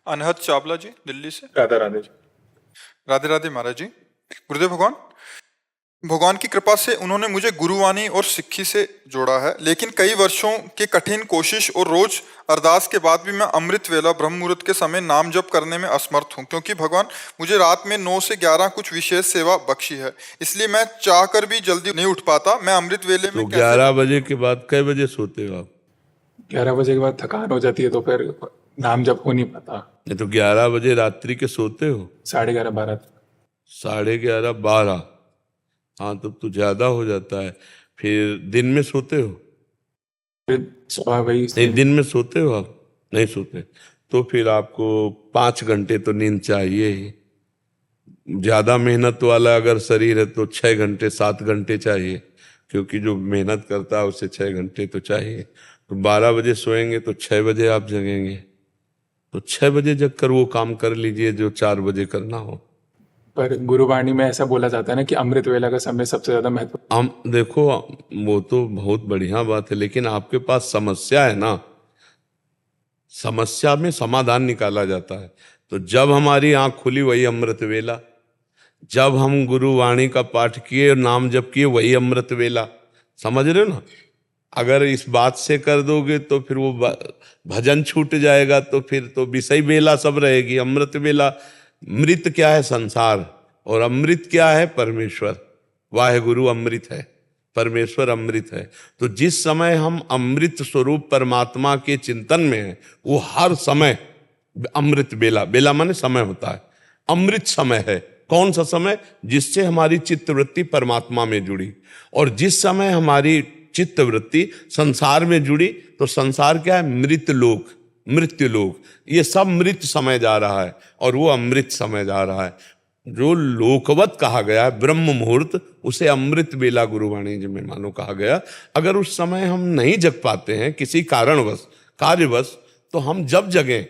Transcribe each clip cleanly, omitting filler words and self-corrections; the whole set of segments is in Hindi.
अनहद चावला जी दिल्ली से। राधा राधे जी। राधे राधे महाराज जी। गुरुदेव भगवान, भगवान की कृपा से उन्होंने मुझे गुरुवाणी और सिक्खी से जोड़ा है, लेकिन कई वर्षों की कठिन कोशिश और रोज अरदास के बाद भी मैं अमृत वेला ब्रह्म मुहूर्त के समय नाम जप करने में असमर्थ हूँ, क्योंकि भगवान मुझे रात में 9 से 11 कुछ विशेष सेवा बख्शी है, इसलिए मैं चाहकर भी जल्दी नहीं उठ पाता। मैं अमृत वेले में तो 11 बजे के बाद कई बजे सोते हो आप? 11 बजे के बाद थकान हो जाती है तो फिर नाम जप हो नहीं पाता। नहीं तो 11 बजे रात्रि के सोते हो? 11:30 12 तक। 11:30 12? हाँ, तब तो ज्यादा हो जाता है। फिर दिन में सोते हो? फिर सुबह वही नहीं, दिन में सोते हो आप? नहीं सोते। तो फिर आपको 5 घंटे तो नींद चाहिए ही। ज्यादा मेहनत वाला अगर शरीर है तो 6 घंटे 7 घंटे चाहिए, क्योंकि जो मेहनत करता है उसे 6 घंटे तो चाहिए। तो 12 बजे सोएंगे तो 6 बजे आप जगेंगे, तो 6 बजे जग कर वो काम कर लीजिए जो 4 बजे करना हो। पर गुरुवाणी में ऐसा बोला जाता है ना कि अमृत वेला का समय सबसे ज्यादा महत्व। हम देखो, वो तो बहुत बढ़िया बात है, लेकिन आपके पास समस्या है ना, समस्या में समाधान निकाला जाता है। तो जब हमारी आंख खुली वही अमृत वेला, जब हम गुरुवाणी का पाठ किए और नाम जप किए वही अमृत वेला। समझ रहे हो ना? अगर इस बात से कर दोगे तो फिर वो भजन छूट जाएगा, तो फिर तो विषय वेला सब रहेगी। अमृत वेला, मृत क्या है? संसार, और अमृत क्या है? परमेश्वर। वाहेगुरु अमृत है, परमेश्वर अमृत है। तो जिस समय हम अमृत स्वरूप परमात्मा के चिंतन में हैं, वो हर समय अमृत बेला, बेला माने समय होता है, अमृत समय है। कौन सा समय? जिससे हमारी चित्तवृत्ति परमात्मा में जुड़ी। और जिस समय हमारी चित्तवृत्ति संसार में जुड़ी तो संसार क्या है? मृत लोक, मृत्यु लोक। ये सब मृत समय जा रहा है और वो अमृत समय जा रहा है। जो लोकवत कहा गया है ब्रह्म मुहूर्त, उसे अमृत बेला गुरुवाणी जी में मानो कहा गया। अगर उस समय हम नहीं जग पाते हैं किसी कारणवश, कार्यवश, तो हम जब जगें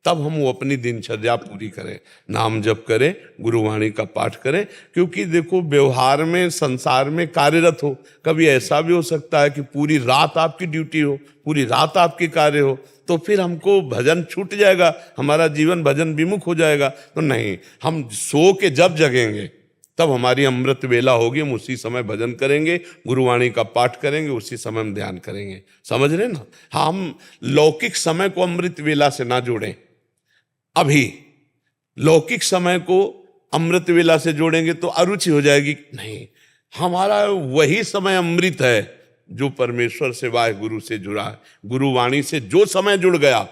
तब हम वो अपनी दिनचर्या पूरी करें, नाम जप करें, गुरुवाणी का पाठ करें। क्योंकि देखो, व्यवहार में संसार में कार्यरत हो, कभी ऐसा भी हो सकता है कि पूरी रात आपकी ड्यूटी हो, पूरी रात आपके कार्य हो, तो फिर हमको भजन छूट जाएगा, हमारा जीवन भजन विमुख हो जाएगा। तो नहीं, हम सो के जब जगेंगे तब हमारी अमृत वेला होगी, हम उसी समय भजन करेंगे, गुरुवाणी का पाठ करेंगे, उसी समय हम ध्यान करेंगे। समझ रहे ना? हम लौकिक समय को अमृत वेला से ना जोड़ें। अभी लौकिक समय को अमृत वेला से जोड़ेंगे तो अरुचि हो जाएगी। नहीं, हमारा वही समय अमृत है जो परमेश्वर से, वाहे गुरु से जुड़ा है। गुरुवाणी से जो समय जुड़ गया,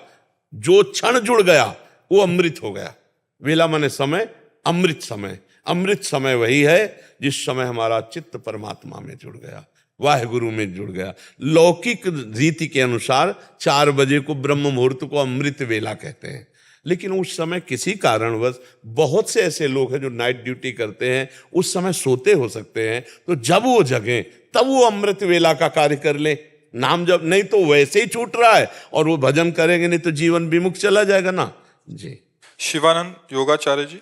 जो क्षण जुड़ गया, वो अमृत हो गया। वेला माने समय, अमृत समय। अमृत समय वही है जिस समय हमारा चित्त परमात्मा में जुड़ गया, वाहे गुरु में जुड़ गया। लौकिक रीति के अनुसार 4 बजे को ब्रह्म मुहूर्त को अमृत वेला कहते हैं, लेकिन उस समय किसी कारणवश बहुत से ऐसे लोग हैं जो नाइट ड्यूटी करते हैं, उस समय सोते हो सकते हैं। तो जब वो जगें तब वो अमृत वेला का कार्य कर ले, नाम जब, नहीं तो वैसे ही छूट रहा है और वो भजन करेंगे नहीं तो जीवन विमुख चला जाएगा ना जी। शिवानंद योगाचार्य जी,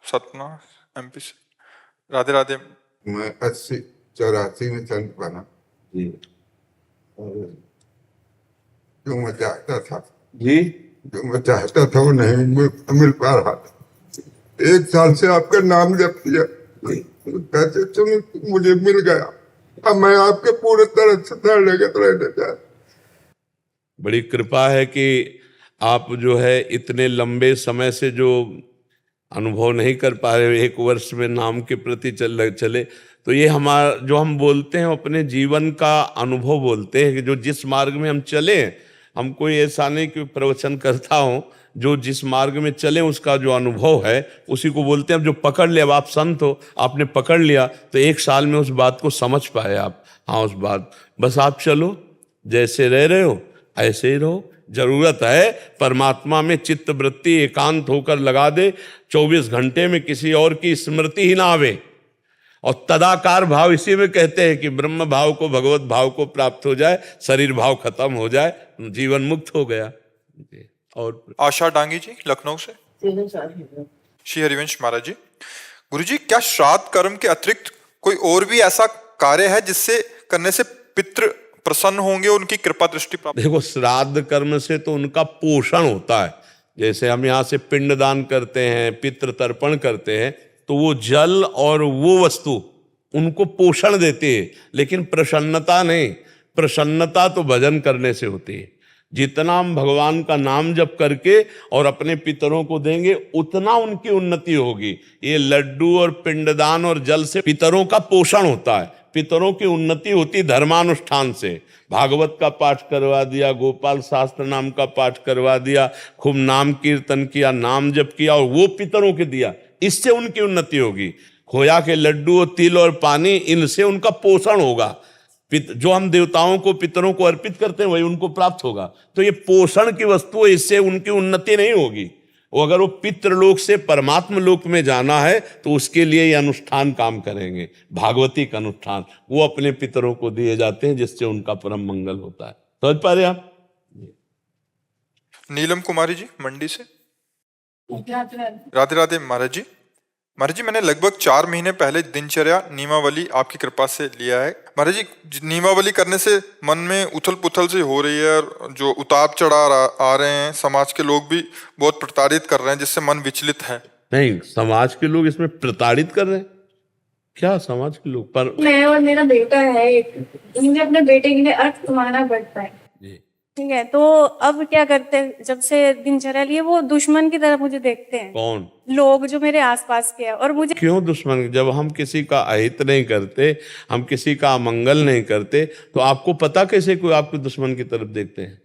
सतना MP से। राधे राधे। मैं 80-84 में संत बना जी और जो मैं चाहता था, जी, जो मैं चाहता था वो नहीं मिल पा रहा था। 1 साल से आपका नाम जप किया, कहते तुम मुझे मिल गया, अब मैं आपके पूरे तरह से लगे रहने जा। बड़ी कृपा है कि आप जो है इतने लंबे समय से जो अनुभव नहीं कर पा रहे, 1 वर्ष में नाम के प्रति चले, तो ये हमारा जो हम बोलते हैं अपने जीवन का अनुभव बोलते हैं कि जो जिस मार्ग में हम चले, हम कोई ऐसा नहीं कि प्रवचन करता हूं, जो जिस मार्ग में चले उसका जो अनुभव है उसी को बोलते हैं। अब जो पकड़ लिया, अब आप संत हो, आपने पकड़ लिया तो 1 साल में उस बात को समझ पाए आप। हाँ, उस बात, बस आप चलो, जैसे रह रहे हो ऐसे ही रहो। जरूरत है परमात्मा में चित्त वृत्ति एकांत होकर लगा दे, 24 घंटे में किसी और की स्मृति ही ना आवे। और तदाकार भाव इसी में कहते हैं कि ब्रह्म भाव को, भगवत भाव को प्राप्त हो जाए, शरीर भाव खत्म हो जाए, जीवन मुक्त हो गया। और आशा डांगी जी लखनऊ से। श्री हरिवंश महाराज जी, गुरु जी, क्या श्राद्ध कर्म के अतिरिक्त कोई और भी ऐसा कार्य है जिससे करने से पितृ प्रसन्न होंगे, उनकी कृपा दृष्टि प्राप्त? देखो, श्राद्ध कर्म से तो उनका पोषण होता है, जैसे हम यहाँ से पिंडदान करते हैं, पितृ तर्पण करते हैं, तो वो जल और वो वस्तु उनको पोषण देती है, लेकिन प्रसन्नता नहीं। प्रसन्नता तो भजन करने से होती है। जितना हम भगवान का नाम जप करके और अपने पितरों को देंगे, उतना उनकी उन्नति होगी। ये लड्डू और पिंडदान और जल से पितरों का पोषण होता है, पितरों की उन्नति होती धर्मानुष्ठान से। भागवत का पाठ करवा दिया, गोपाल शास्त्र नाम का पाठ करवा दिया, खूब नाम कीर्तन किया, नाम जप किया और वो पितरों के दिया, इससे उनकी उन्नति होगी। खोया के लड्डू और तिल और पानी, इनसे उनका पोषण होगा। जो हम देवताओं को पितरों को अर्पित करते हैं वही उनको प्राप्त होगा। तो ये पोषण की वस्तु है, इससे उनकी उन्नति नहीं होगी। वो अगर वो पितृलोक से परमात्म लोक में जाना है तो उसके लिए ये अनुष्ठान काम करेंगे, भागवती का अनुष्ठान। वो अपने पितरों को दिए जाते हैं, जिससे उनका परम मंगल होता है। समझ पा रहे आप? नीलम कुमारी जी मंडी से। राधे राधे महाराज जी। महाराज जी, मैंने लगभग 4 महीने पहले दिनचर्या नियमावली आपकी कृपा से लिया है। महाराज जी, नियमावली करने से मन में उथल पुथल से हो रही है, और जो उतार चढ़ाव आ रहे हैं, समाज के लोग भी बहुत प्रताड़ित कर रहे हैं, जिससे मन विचलित है। नहीं, समाज के लोग इसमें प्रताड़ित कर रहे हैं क्या? समाज के लोग पर मैं और मेरा बेटा है एक, मुझे अपने बेटे के लिए अर्थ कमाना पड़ता है। ठीक है, तो अब क्या करते हैं, जब से दिनचर्या लिए वो दुश्मन की तरह मुझे देखते हैं। कौन लोग जो मेरे आसपास के हैं। और मुझे क्यों दुश्मन? जब हम किसी का अहित नहीं करते, हम किसी का अमंगल नहीं करते, तो आपको पता कैसे कोई आपको दुश्मन की तरफ देखते हैं?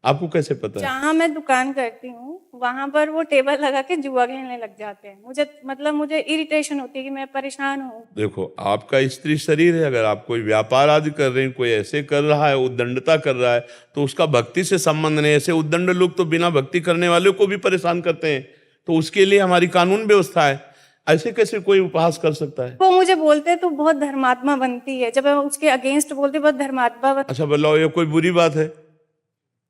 आपको कैसे पता है? जहाँ मैं दुकान करती हूँ वहां पर वो टेबल लगा के जुआ खेलने लग जाते हैं। मुझे इरिटेशन होती है कि मैं परेशान हूँ। देखो, आपका स्त्री शरीर है, अगर आप कोई व्यापार आदि कर रहे हैं, कोई ऐसे कर रहा है, उद्दंडता कर रहा है, तो उसका भक्ति से संबंध नहीं। ऐसे उद्दंड लोग तो बिना भक्ति करने वाले को भी परेशान करते हैं, तो उसके लिए हमारी कानून व्यवस्था है। ऐसे कैसे कोई उपहास कर सकता है? वो मुझे बोलते हैं तो बहुत धर्मात्मा बनती है, जब मैं उसके अगेंस्ट बोलती बहुत धर्मात्मा बनती। अच्छा बताओ, ये कोई बुरी बात है?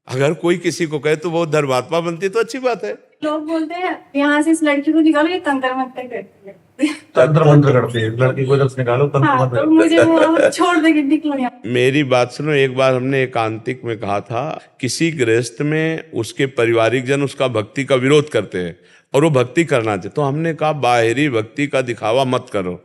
अगर कोई किसी को कहे तो वो धर्मात्मा बनती है तो अच्छी बात है। लोग बोलते हैं यहाँ से इस लड़की को निकालो, ये तंत्र मंत्र करती है। तंत्र मंत्र करती है लड़की को, जब निकालो तंत्र हाँ, मंत्र तो मुझे वो छोड़ देगी, निकलो यहाँ। मेरी बात सुनो, एक बार हमने एकांतिक में कहा था, किसी गृहस्थ में उसके पारिवारिक जन उसका भक्ति का विरोध करते हैं और वो भक्ति करना चाहते, तो हमने कहा बाहरी भक्ति का दिखावा मत करो।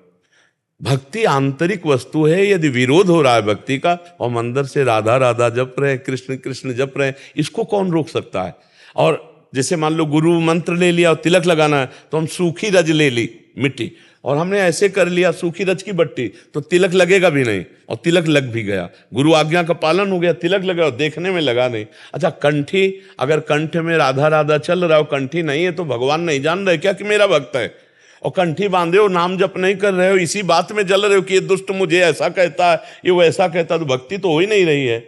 भक्ति आंतरिक वस्तु है। यदि विरोध हो रहा है भक्ति का, और अंदर से राधा राधा जप रहे, कृष्ण कृष्ण जप रहे, इसको कौन रोक सकता है? और जैसे मान लो गुरु मंत्र ले लिया और तिलक लगाना है, तो हम सूखी रज ले ली मिट्टी, और हमने ऐसे कर लिया सूखी रज की बट्टी, तो तिलक लगेगा भी नहीं, और तिलक लग भी गया। गुरु आज्ञा का पालन हो गया, तिलक लगा और देखने में लगा नहीं। अच्छा, कंठी, अगर कंठ में राधा राधा चल रहा हो, कंठी नहीं है, तो भगवान नहीं जान रहे क्या कि मेरा भक्त है? और कंठी बांधे हो, नाम जप नहीं कर रहे हो, इसी बात में जल रहे हो कि ये दुष्ट मुझे ऐसा कहता है, ये वैसा कहता है, तो भक्ति तो हो ही नहीं रही है।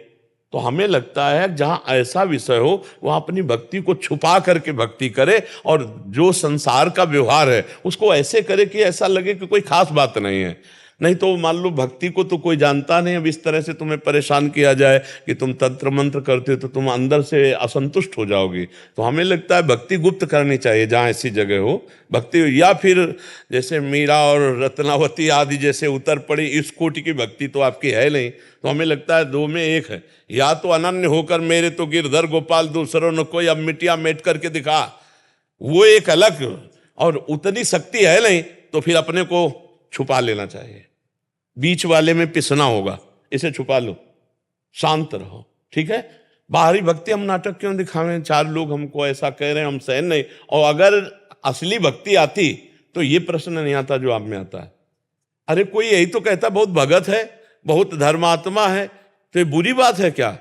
तो हमें लगता है जहां ऐसा विषय हो वहां अपनी भक्ति को छुपा करके भक्ति करे, और जो संसार का व्यवहार है उसको ऐसे करे कि ऐसा लगे कि कोई खास बात नहीं है। नहीं तो मान लो भक्ति को तो कोई जानता नहीं, अब इस तरह से तुम्हें परेशान किया जाए कि तुम तंत्र मंत्र करते हो, तो तुम अंदर से असंतुष्ट हो जाओगी। तो हमें लगता है भक्ति गुप्त करनी चाहिए जहाँ ऐसी जगह हो भक्ति, या फिर जैसे मीरा और रत्नावती आदि जैसे उतर पड़ी, इस कोटि की भक्ति तो आपकी है नहीं। तो हमें लगता है दो में एक है, या तो अनन्य होकर मेरे तो गिरधर गोपाल दूसरों न कोई, अब मिट्टियाँ मेट करके दिखा, वो एक अलग, और उतनी शक्ति है नहीं तो फिर अपने को छुपा लेना चाहिए। बीच वाले में पिसना होगा, इसे छुपा लो, शांत रहो, ठीक है? बाहरी भक्ति हम नाटक क्यों दिखावें? 4 लोग हमको ऐसा कह रहे हैं, हम सहन नहीं। और अगर असली भक्ति आती तो ये प्रश्न नहीं आता जो आप में आता है। अरे कोई यही तो कहता बहुत भगत है, बहुत धर्मात्मा है, तो ये बुरी बात है क्या?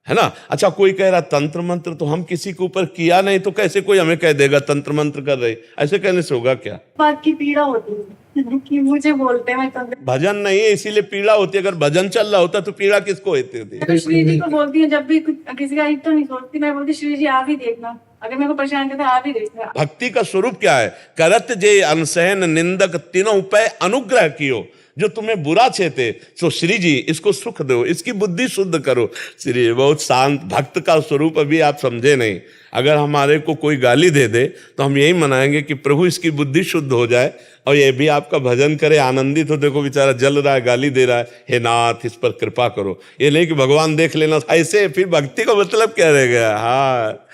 है ना? अच्छा, कोई कह रहा तंत्र मंत्र, तो हम किसी के ऊपर किया नहीं तो कैसे कोई हमें कह देगा तंत्र मंत्र कर रहे? ऐसे कहने से होगा क्या? बात की पीड़ा होती है कि मुझे बोलते हैं भजन नहीं है इसीलिए पीड़ा होती है। अगर भजन चल रहा होता तो पीड़ा किसको होती होती? तो श्री जी को बोलती हूँ, जब भी किसी का हित तो नहीं सोचती, मैं बोलती श्री जी आप ही देखना, अगर मेरे को परेशान करता आप ही देखना। भक्ति का स्वरूप क्या है? करत जे अनसहन निंदक तीनों पे अनुग्रह कियो, जो तुम्हें बुरा छेते सो श्री जी इसको सुख दो, इसकी बुद्धि शुद्ध करो। श्री बहुत शांत भक्त का स्वरूप अभी आप समझे नहीं। अगर हमारे को कोई गाली दे दे तो हम यही मनाएंगे कि प्रभु इसकी बुद्धि शुद्ध हो जाए और ये भी आपका भजन करे, आनंदित हो। देखो बेचारा जल रहा है, गाली दे रहा है, हे नाथ इस पर कृपा करो। ये नहीं कि भगवान देख लेना, ऐसे फिर भक्ति का मतलब क्या रह गया? हाँ,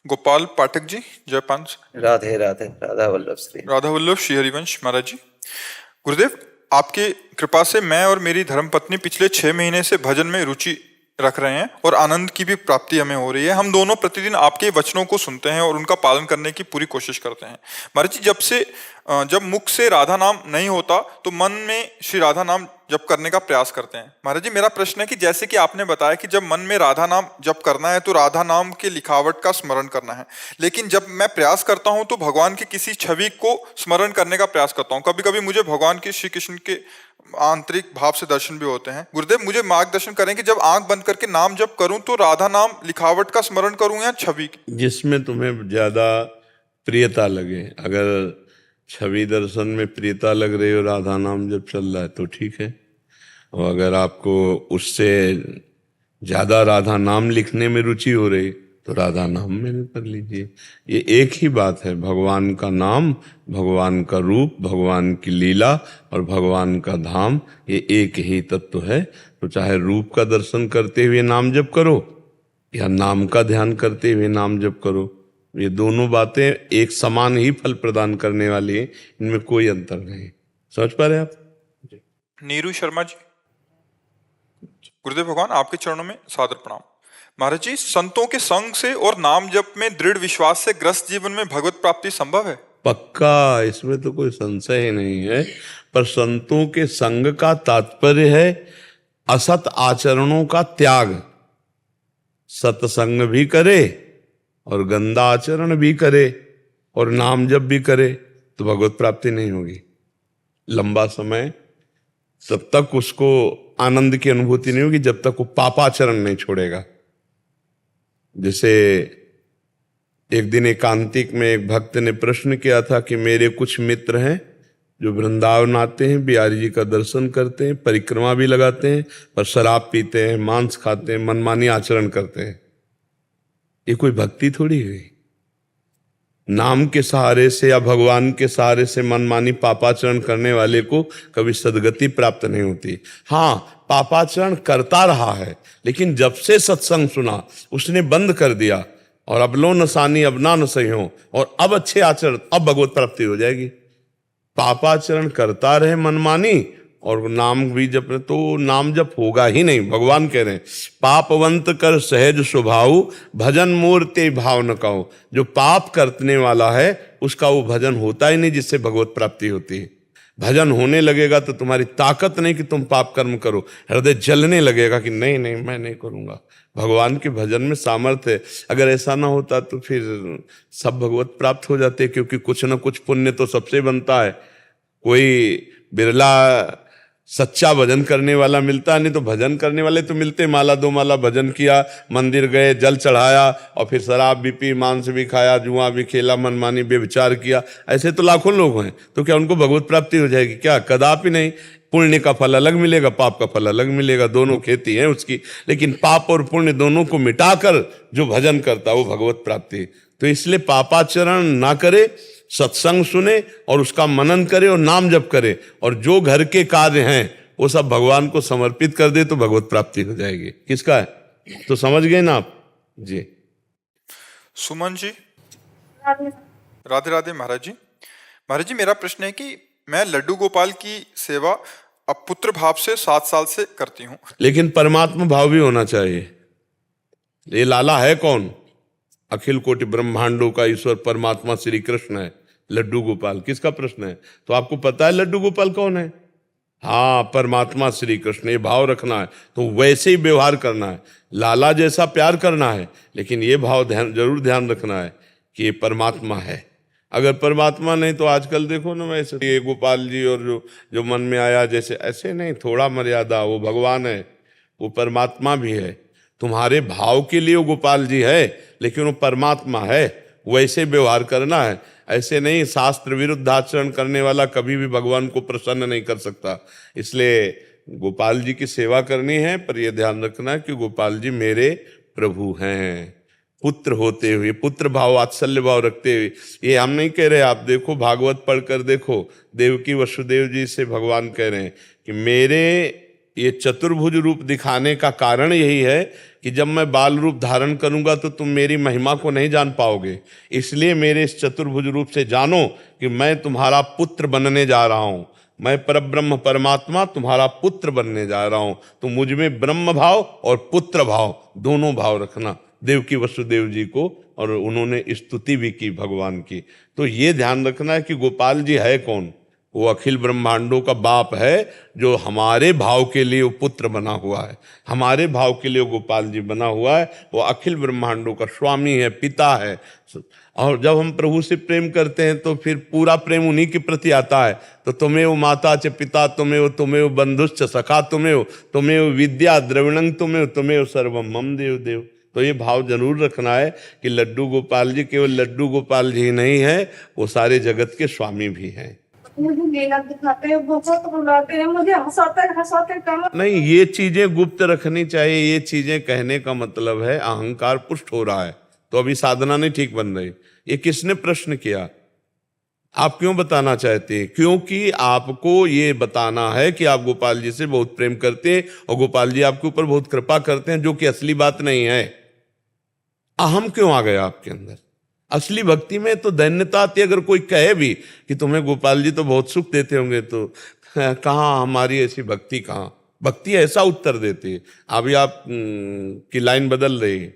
गोपाल पाठक जी, जयपान से। राधे राधे, राधा वल्लभ श्री। राधा वल्लभ श्री हरिवंश महाराज जी। गुरुदेव, आपके कृपा से मैं और मेरी धर्मपत्नी पिछले 6 महीने से भजन में रुचि रख रहे हैं और आनंद की भी प्राप्ति हमें हो रही है। हम दोनों प्रतिदिन आपके वचनों को सुनते हैं और उनका पालन करने की पूरी कोशिश करते हैं। महाराज जी, जब मुख से राधा नाम नहीं होता तो मन में श्री राधा नाम जप करने का प्रयास करते हैं। महाराज जी, मेरा प्रश्न है कि जैसे कि आपने बताया कि जब मन में राधा नाम जप करना है तो राधा नाम के लिखावट का स्मरण करना है, लेकिन जब मैं प्रयास करता हूं तो भगवान की किसी छवि को स्मरण करने का प्रयास करता हूं। कभी कभी मुझे भगवान के, श्री कृष्ण के आंतरिक भाव से दर्शन भी होते हैं। गुरुदेव, मुझे मार्गदर्शन करें कि जब आंख बंद करके नाम जप करूं तो राधा नाम लिखावट का स्मरण करूं या छवि की? जिसमें तुम्हें ज्यादा प्रियता लगे। अगर छवि दर्शन में प्रियता लग रही हो, राधा नाम जब चल रहा है तो ठीक है, और अगर आपको उससे ज्यादा राधा नाम लिखने में रुचि हो रही तो राधा नाम में भी कर लीजिए। ये एक ही बात है, भगवान का नाम, भगवान का रूप, भगवान की लीला और भगवान का धाम, ये एक ही तत्व है। तो चाहे रूप का दर्शन करते हुए नाम जप करो या नाम का ध्यान करते हुए नाम जप करो, ये दोनों बातें एक समान ही फल प्रदान करने वाली है, इनमें कोई अंतर नहीं। समझ पा रहे आप? नीरू शर्मा जी। गुरुदेव भगवान, आपके चरणों में सादर प्रणाम। महाराज जी, संतों के संग से और नाम जप में दृढ़ विश्वास से ग्रस्त जीवन में भगवत प्राप्ति संभव है? पक्का, इसमें तो कोई संशय ही नहीं है। पर संतों के संग का तात्पर्य है असत आचरणों का त्याग। सत्संग भी करे और गंदा आचरण भी करे और नाम जप भी करे तो भगवत प्राप्ति नहीं होगी। लंबा समय तब तक उसको आनंद की अनुभूति नहीं होगी जब तक वो पापाचरण नहीं छोड़ेगा। जैसे एक दिन एकांतिक में एक भक्त ने प्रश्न किया था कि मेरे कुछ मित्र हैं जो वृंदावन आते हैं, बिहारी जी का दर्शन करते हैं, परिक्रमा भी लगाते हैं, पर शराब पीते हैं, मांस खाते हैं, मनमानी आचरण करते हैं। ये कोई भक्ति थोड़ी हुई। नाम के सहारे से या भगवान के सहारे से मनमानी पापाचरण करने वाले को कभी सद्गति प्राप्त नहीं होती। हाँ, पापाचरण करता रहा है, लेकिन जब से सत्संग सुना उसने बंद कर दिया और अब लो नसानी अब ना नसई हो और अब अच्छे आचरण, अब भगवत प्राप्ति हो जाएगी। पापाचरण करता रहे मनमानी और नाम भी जप, तो नाम जप होगा ही नहीं। भगवान कह रहे हैं पापवंत कर सहज स्वभाव, भजन मूर्ति भाव न कहो। जो पाप करने वाला है उसका वो भजन होता ही नहीं जिससे भगवत प्राप्ति होती है। भजन होने लगेगा तो तुम्हारी ताकत नहीं कि तुम पाप कर्म करो, हृदय जलने लगेगा कि नहीं नहीं मैं नहीं करूंगा। भगवान के भजन में सामर्थ्य है। अगर ऐसा ना होता तो फिर सब भगवत प्राप्त हो जाते, क्योंकि कुछ ना कुछ पुण्य तो सबसे बनता है। कोई बिरला सच्चा भजन करने वाला मिलता नहीं, तो भजन करने वाले तो मिलते। माला दो माला भजन किया, मंदिर गए, जल चढ़ाया और फिर शराब भी पी, मांस भी खाया, जुआ भी खेला, मनमानी बेविचार किया, ऐसे तो लाखों लोग हैं। तो क्या उनको भगवत प्राप्ति हो जाएगी? क्या, कदापि नहीं। पुण्य का फल अलग मिलेगा, पाप का फल अलग मिलेगा, दोनों खेती है उसकी। लेकिन पाप और पुण्य दोनों को मिटाकर जो भजन करता वो भगवत प्राप्ति। तो इसलिए पापाचरण ना करे, सत्संग सुने और उसका मनन करे और नाम जप करे, और जो घर के कार्य हैं वो सब भगवान को समर्पित कर दे तो भगवत प्राप्ति हो जाएगी। किसका है? तो समझ गए ना आप जी। सुमन जी। राधे राधे महाराज जी। महाराज जी, मेरा प्रश्न है कि मैं लड्डू गोपाल की सेवा अब पुत्र भाव से 7 साल से करती हूँ, लेकिन परमात्मा भाव भी होना चाहिए। ये लाला है कौन? अखिल कोटि ब्रह्मांडों का ईश्वर परमात्मा श्री कृष्ण है। लड्डू गोपाल किसका प्रश्न है? तो आपको पता है लड्डू गोपाल कौन है? हाँ, परमात्मा श्री कृष्ण। ये भाव रखना है तो वैसे ही व्यवहार करना है, लाला जैसा प्यार करना है, लेकिन ये भाव जरूर ध्यान रखना है कि ये परमात्मा है। अगर परमात्मा नहीं तो आजकल देखो ना, वैसे ये गोपाल जी और जो मन में आया जैसे, ऐसे नहीं, थोड़ा मर्यादा। वो भगवान है, वो परमात्मा भी है। तुम्हारे भाव के लिए वो गोपाल जी है, लेकिन वो परमात्मा है, वैसे व्यवहार करना है। ऐसे नहीं, शास्त्र विरुद्ध आचरण करने वाला कभी भी भगवान को प्रसन्न नहीं कर सकता। इसलिए गोपाल जी की सेवा करनी है, पर यह ध्यान रखना है कि गोपाल जी मेरे प्रभु हैं, पुत्र होते हुए, पुत्र भाव वात्सल्य भाव रखते हुए। ये हम नहीं कह रहे, आप देखो भागवत पढ़कर देखो, देवकी वसुदेव जी से भगवान कह रहे हैं कि मेरे ये चतुर्भुज रूप दिखाने का कारण यही है कि जब मैं बाल रूप धारण करूंगा तो तुम मेरी महिमा को नहीं जान पाओगे। इसलिए मेरे इस चतुर्भुज रूप से जानो कि मैं तुम्हारा पुत्र बनने जा रहा हूं। मैं परब्रह्म परमात्मा तुम्हारा पुत्र बनने जा रहा हूं। तो मुझ में ब्रह्म भाव और पुत्र भाव दोनों भाव रखना। देवकी वसुदेव जी को और उन्होंने स्तुति भी की भगवान की। तो ये ध्यान रखना है कि गोपाल जी है कौन? वो अखिल ब्रह्मांडों का बाप है, जो हमारे भाव के लिए वो पुत्र बना हुआ है, हमारे भाव के लिए वो गोपाल जी बना हुआ है। वो अखिल ब्रह्मांडों का स्वामी है, पिता है। और जब हम प्रभु से प्रेम करते हैं तो फिर पूरा प्रेम उन्हीं के प्रति आता है। तो तुम्हें माता च पिता तुम्हें बंधुश्च सखा तुम्हें विद्या द्रविणं तुम्हें सर्वम मम देव देव। तो ये भाव जरूर रखना है कि लड्डू गोपाल जी केवल लड्डू गोपाल जी नहीं है, वो सारे जगत के स्वामी भी हैं। मुझे मेला दिखाते हैं, बहुत रुलाते हैं, मुझे हंसाते कम। नहीं, ये चीजें गुप्त रखनी चाहिए। ये चीजें कहने का मतलब है अहंकार पुष्ट हो रहा है, तो अभी साधना नहीं ठीक बन रही। ये किसने प्रश्न किया? आप क्यों बताना चाहते हैं? क्योंकि आपको ये बताना है कि आप गोपाल जी से बहुत प्रेम करते हैं और गोपाल जी आपके ऊपर बहुत कृपा करते हैं, जो कि असली बात नहीं है। अहम क्यों आ गया आपके अंदर? असली भक्ति में तो दैन्यता आती है। अगर कोई कहे भी कि तुम्हें गोपाल जी तो बहुत सुख देते होंगे, तो कहाँ हमारी ऐसी भक्ति? कहाँ भक्ति ऐसा उत्तर देती है? अभी आप की लाइन बदल रही है,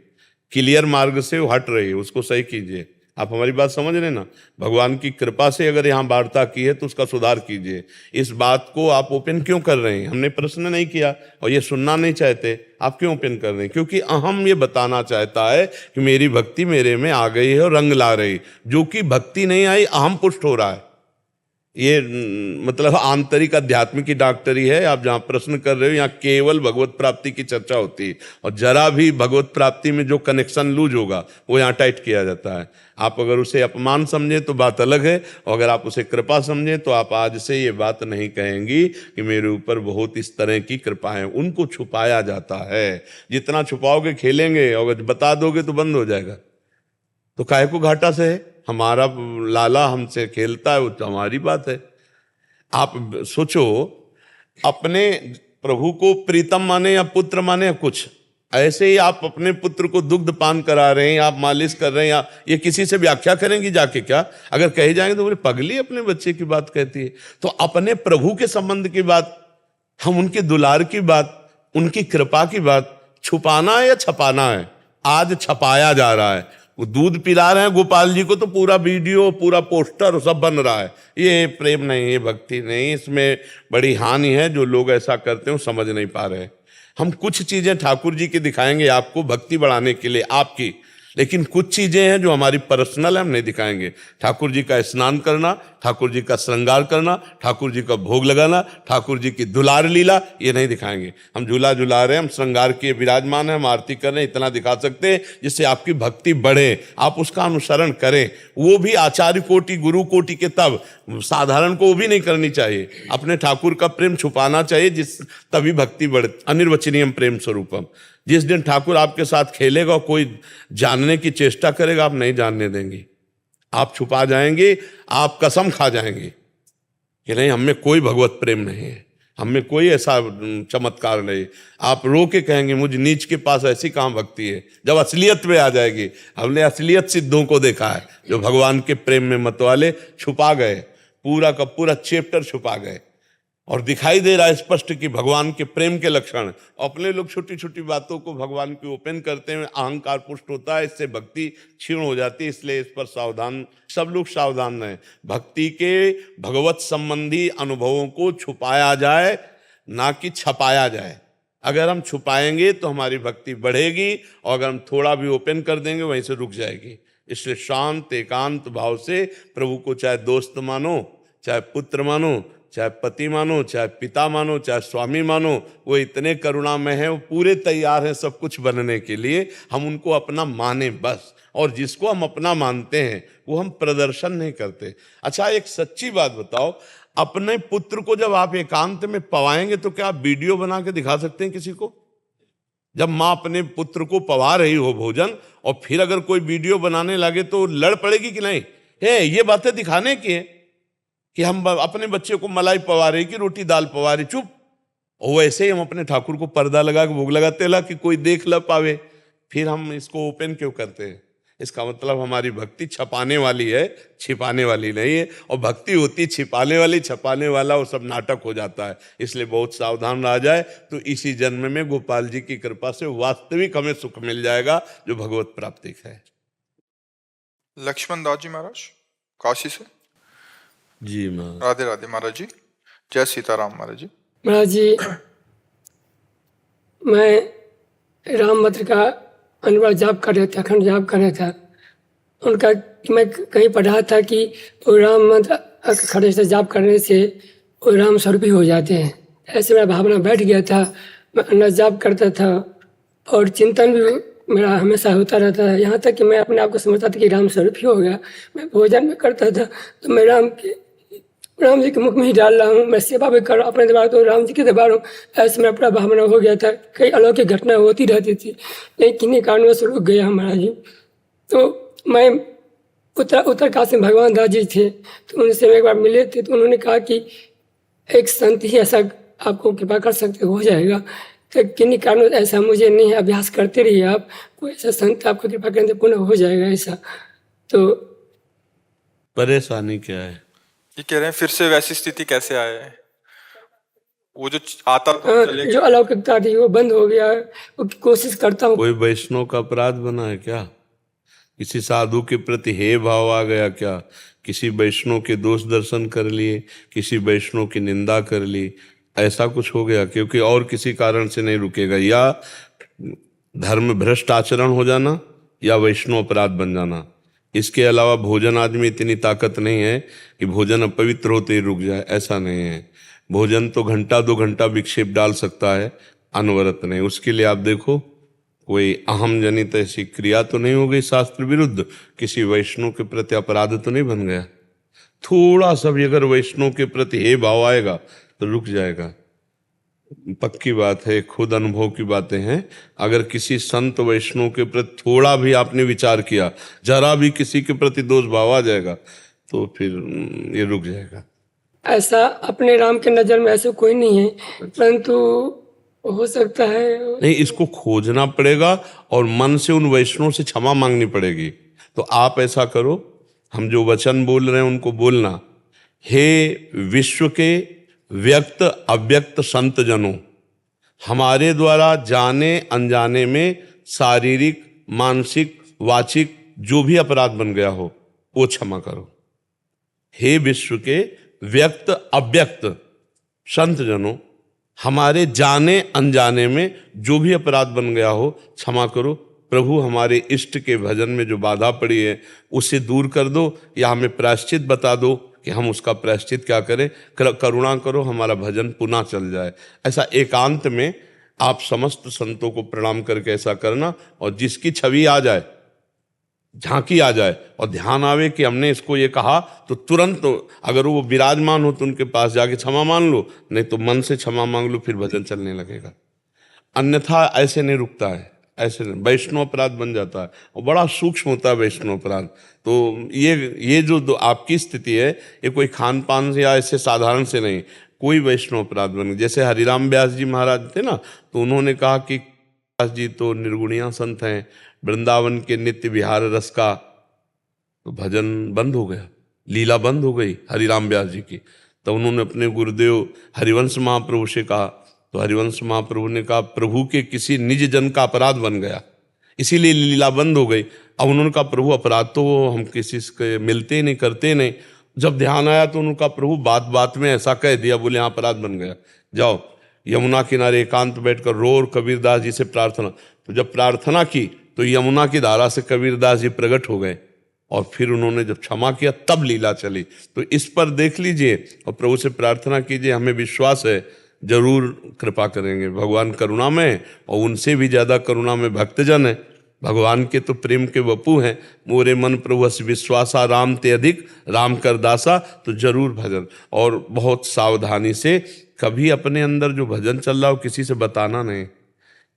क्लियर मार्ग से हट रही है, उसको सही कीजिए। आप हमारी बात समझ रहे ना? भगवान की कृपा से अगर यहाँ वार्ता की है तो उसका सुधार कीजिए। इस बात को आप ओपन क्यों कर रहे हैं? हमने प्रश्न नहीं किया और ये सुनना नहीं चाहते, आप क्यों ओपन कर रहे हैं? क्योंकि अहम ये बताना चाहता है कि मेरी भक्ति मेरे में आ गई है और रंग ला रही, जो कि भक्ति नहीं आई, अहम पुष्ट हो रहा है। ये मतलब आंतरिक आध्यात्मिक की डॉक्टरी है। आप जहाँ प्रश्न कर रहे हो यहाँ केवल भगवत प्राप्ति की चर्चा होती है, और जरा भी भगवत प्राप्ति में जो कनेक्शन लूज होगा वो यहाँ टाइट किया जाता है। आप अगर उसे अपमान समझे तो बात अलग है, और अगर आप उसे कृपा समझे तो आप आज से ये बात नहीं कहेंगी कि मेरे ऊपर बहुत इस तरह की कृपा है। उनको छुपाया जाता है। जितना छुपाओगे खेलेंगे, और बता दोगे तो बंद हो जाएगा। तो काहे को घाटा से है? हमारा लाला हमसे खेलता है, वो तो हमारी बात है। आप सोचो, अपने प्रभु को प्रीतम माने या पुत्र माने या कुछ, ऐसे ही आप अपने पुत्र को दुग्ध पान करा रहे हैं, आप मालिश कर रहे हैं, या ये किसी से व्याख्या करेंगी जाके? क्या अगर कहे जाएंगे तो बोले पगली अपने बच्चे की बात कहती है। तो अपने प्रभु के संबंध की बात, हम उनके दुलार की बात, उनकी कृपा की बात छुपाना है या छपाना है? आज छपाया जा रहा है। वो दूध पिला रहे हैं गोपाल जी को, तो पूरा वीडियो, पूरा पोस्टर सब बन रहा है। ये प्रेम नहीं, ये भक्ति नहीं, इसमें बड़ी हानि है। जो लोग ऐसा करते हैं वो समझ नहीं पा रहे। हम कुछ चीजें ठाकुर जी की दिखाएंगे आपको भक्ति बढ़ाने के लिए आपकी, लेकिन कुछ चीजें हैं जो हमारी पर्सनल है, हम नहीं दिखाएंगे। ठाकुर जी का स्नान करना, ठाकुर जी का श्रृंगार करना, ठाकुर जी का भोग लगाना, ठाकुर जी की दुलार लीला, ये नहीं दिखाएंगे। हम झूला झुला रहे हैं, हम श्रृंगार किए विराजमान है, हम आरती कर रहे हैं, इतना दिखा सकते हैं जिससे आपकी भक्ति बढ़े, आप उसका अनुसरण करें। वो भी आचार्य कोटि, गुरु कोटि के, तब साधारण को वो भी नहीं करनी चाहिए। अपने ठाकुर का प्रेम छुपाना चाहिए, जिस तभी भक्ति बढ़े। अनिर्वचनीयम प्रेम स्वरूपम। जिस दिन ठाकुर आपके साथ खेलेगा, कोई जानने की चेष्टा करेगा, आप नहीं जानने देंगे, आप छुपा जाएंगे, आप कसम खा जाएंगे कि नहीं, हमें कोई भगवत प्रेम नहीं है, हमें कोई ऐसा चमत्कार नहीं। आप रो के कहेंगे मुझ नीच के पास ऐसी कहाँ भक्ति है। जब असलियत में आ जाएगी, हमने असलियत सिद्धों को देखा है जो भगवान के प्रेम में मतवाले छुपा गए, पूरा का पूरा चैप्टर छुपा गए, और दिखाई दे रहा है स्पष्ट कि भगवान के प्रेम के लक्षण। अपने लोग छोटी छोटी बातों को भगवान की ओपन करते हैं, अहंकार पुष्ट होता है, इससे भक्ति क्षीण हो जाती है। इसलिए इस पर सावधान, सब लोग सावधान रहें। भक्ति के भगवत संबंधी अनुभवों को छुपाया जाए, ना कि छपाया जाए। अगर हम छुपाएंगे तो हमारी भक्ति बढ़ेगी, और अगर हम थोड़ा भी ओपन कर देंगे वहीं से रुक जाएगी। इसलिए शांत एकांत भाव से प्रभु को चाहे दोस्त मानो, चाहे पुत्र मानो, चाहे पति मानो, चाहे पिता मानो, चाहे स्वामी मानो, वो इतने करुणामय हैं, वो पूरे तैयार हैं सब कुछ बनने के लिए। हम उनको अपना माने बस, और जिसको हम अपना मानते हैं वो हम प्रदर्शन नहीं करते। अच्छा, एक सच्ची बात बताओ, अपने पुत्र को जब आप एकांत में पवाएंगे तो क्या आप वीडियो बना के दिखा सकते हैं किसी को? जब माँ अपने पुत्र को पवा रही हो भोजन, और फिर अगर कोई वीडियो बनाने लगे तो लड़ पड़ेगी कि नहीं? ये बातें दिखाने की है कि हम अपने बच्चे को मलाई पवा रही कि रोटी दाल पवा रही, चुप। और वैसे ही हम अपने ठाकुर को पर्दा लगा के भोग लगाते ला कि कोई देख ल पावे, फिर हम इसको ओपन क्यों करते हैं? इसका मतलब हमारी भक्ति छपाने वाली है, छिपाने वाली नहीं है। और भक्ति होती छिपाने वाली, छपाने वाला, वो सब नाटक हो जाता है। इसलिए बहुत सावधान रहा जाए तो इसी जन्म में गोपाल जी की कृपा से वास्तविक हमें सुख मिल जाएगा, जो भगवत प्राप्ति है। लक्ष्मण दास जी महाराज काशी से। जी महाराज। राधे राधे महाराज जी, जय सीताराम महाराज जी। महाराज जी, मैं राम मंत्र का अनवर जाप कर रहा था, अखंड जाप कर रहा था। उनका मैं कहीं पढ़ा था कि वो राम मंत्र खड़े से जाप करने से वो राम स्वरूपी हो जाते हैं। ऐसे मेरा भावना बैठ गया था। मैं अनवर जाप करता था और चिंतन भी मेरा हमेशा होता रहता है, यहाँ तक कि मैं अपने आप को समझता था कि राम स्वरूप ही हो गया। मैं भोजन में करता था तो मैं राम जी के मुख में ही डाल रहा हूँ, मैं सेवा भी कर रहा हूँ अपने दरबार, तो राम जी के दरबार हूँ। ऐसे मेरा पूरा भावना हो गया था। कई अलौकिक घटना होती रहती थी, लेकिन किन्हीं कारणों से रुक गया हमारा जी। तो मैं उत्तरकाशी में भगवान दास जी थे, तो उनसे एक बार मिले थे, तो उन्होंने कहा कि एक संत ही ऐसा आपको कृपा कर सकते हो जाएगा। तो किन्हीं कारणों ऐसा मुझे नहीं है, अभ्यास करते रहिए आप, कोई ऐसा संत आपको कृपा करें तो पुनः हो जाएगा ऐसा। तो परेशानी क्या है? ये कह रहे हैं फिर से वैसी स्थिति कैसे आए? वो जो आता तो हाँ, चले जो अलौकिकता थी वो बंद हो गया। वो कोशिश करता हूँ। कोई वैष्णव का अपराध बना है क्या? किसी साधु के प्रति हे भाव आ गया क्या? किसी वैष्णव के दोष दर्शन कर लिए, किसी वैष्णव की निंदा कर ली, ऐसा कुछ हो गया? क्योंकि और किसी कारण से नहीं रुकेगा, या धर्म भ्रष्ट आचरण हो जाना या वैष्णव अपराध बन जाना। इसके अलावा भोजन आदमी इतनी ताकत नहीं है कि भोजन अपवित्र होते ही रुक जाए, ऐसा नहीं है। भोजन तो घंटा 2 घंटा विक्षेप डाल सकता है, अनवरत नहीं। उसके लिए आप देखो कोई अहम जनित ऐसी क्रिया तो नहीं हो गई शास्त्र विरुद्ध, किसी वैष्णव के प्रति अपराध तो नहीं बन गया। थोड़ा सा भी अगर वैष्णव के प्रति हे भाव आएगा तो रुक जाएगा। पक्की बात है, खुद अनुभव की बातें हैं। अगर किसी संत वैष्णव के प्रति थोड़ा भी आपने विचार किया, जरा भी किसी के प्रति दोष भाव आ जाएगा तो फिर ये रुक जाएगा। ऐसा अपने राम के नज़र में ऐसे कोई नहीं है, परंतु हो सकता है नहीं, इसको खोजना पड़ेगा और मन से उन वैष्णव से क्षमा मांगनी पड़ेगी। तो आप ऐसा करो, हम जो वचन बोल रहे हैं उनको बोलना। हे विश्व के व्यक्त अव्यक्त संत जनों, हमारे द्वारा जाने अनजाने में शारीरिक, मानसिक, वाचिक जो भी अपराध बन गया हो वो क्षमा करो। हे विश्व के व्यक्त अव्यक्त संत जनों, हमारे जाने अनजाने में जो भी अपराध बन गया हो क्षमा करो। प्रभु, हमारे इष्ट के भजन में जो बाधा पड़ी है उसे दूर कर दो, या हमें प्रायश्चित बता दो कि हम उसका प्रायश्चित क्या करें। करुणा करो, हमारा भजन पुनः चल जाए। ऐसा एकांत में आप समस्त संतों को प्रणाम करके ऐसा करना। और जिसकी छवि आ जाए, झांकी आ जाए और ध्यान आवे कि हमने इसको ये कहा, तो तुरंत अगर वो विराजमान हो तो उनके पास जाके क्षमा मांग लो, नहीं तो मन से क्षमा मांग लो, फिर भजन चलने लगेगा। अन्यथा ऐसे नहीं रुकता है, ऐसे वैष्णव अपराध बन जाता है और बड़ा सूक्ष्म होता है वैष्णव अपराध। तो ये जो आपकी स्थिति है, ये कोई खान पान से या ऐसे साधारण से नहीं, कोई वैष्णव अपराध बन गया। जैसे हरिराम व्यास जी महाराज थे ना, तो उन्होंने कहा कि व्यास जी तो निर्गुणिया संत हैं, वृंदावन के नित्य विहार रस का, तो भजन बंद हो गया, लीला बंद हो गई हरिराम व्यास जी की। तो उन्होंने अपने गुरुदेव हरिवंश महाप्रभु से कहा, तो हरिवंश महाप्रभु ने कहा प्रभु के किसी निज जन का अपराध बन गया, इसीलिए लीला बंद हो गई। अब उन्होंने कहा प्रभु अपराध तो हम किसी से मिलते नहीं, करते नहीं। जब ध्यान आया तो उनका प्रभु बात बात में ऐसा कह दिया, बोले यहाँ अपराध बन गया, जाओ यमुना किनारे एकांत बैठकर रो और कबीरदास जी से प्रार्थना। तो जब प्रार्थना की तो यमुना की धारा से कबीरदास जी प्रकट हो गए और फिर उन्होंने जब क्षमा किया तब लीला चली। तो इस पर देख लीजिए और प्रभु से प्रार्थना कीजिए, हमें विश्वास है जरूर कृपा करेंगे। भगवान करुणा में और उनसे भी ज़्यादा करुणा में भक्तजन है। भगवान के तो प्रेम के वपू हैं। मोरे मन प्रभु अस विश्वासा, राम ते अधिक राम कर दासा। तो जरूर भजन, और बहुत सावधानी से, कभी अपने अंदर जो भजन चल रहा हो किसी से बताना नहीं।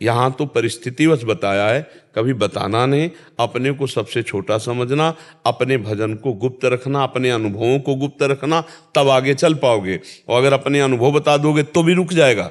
यहाँ तो परिस्थितिवश बताया है, कभी बताना नहीं। अपने को सबसे छोटा समझना, अपने भजन को गुप्त रखना, अपने अनुभवों को गुप्त रखना, तब आगे चल पाओगे। और अगर अपने अनुभव बता दोगे तो भी रुक जाएगा,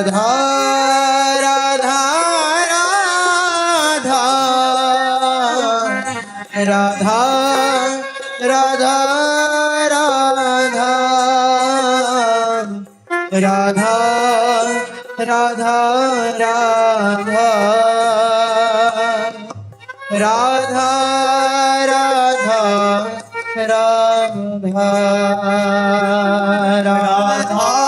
राधा राधा राधा राधा राधा राधा राधा राधा राधा राधा राधा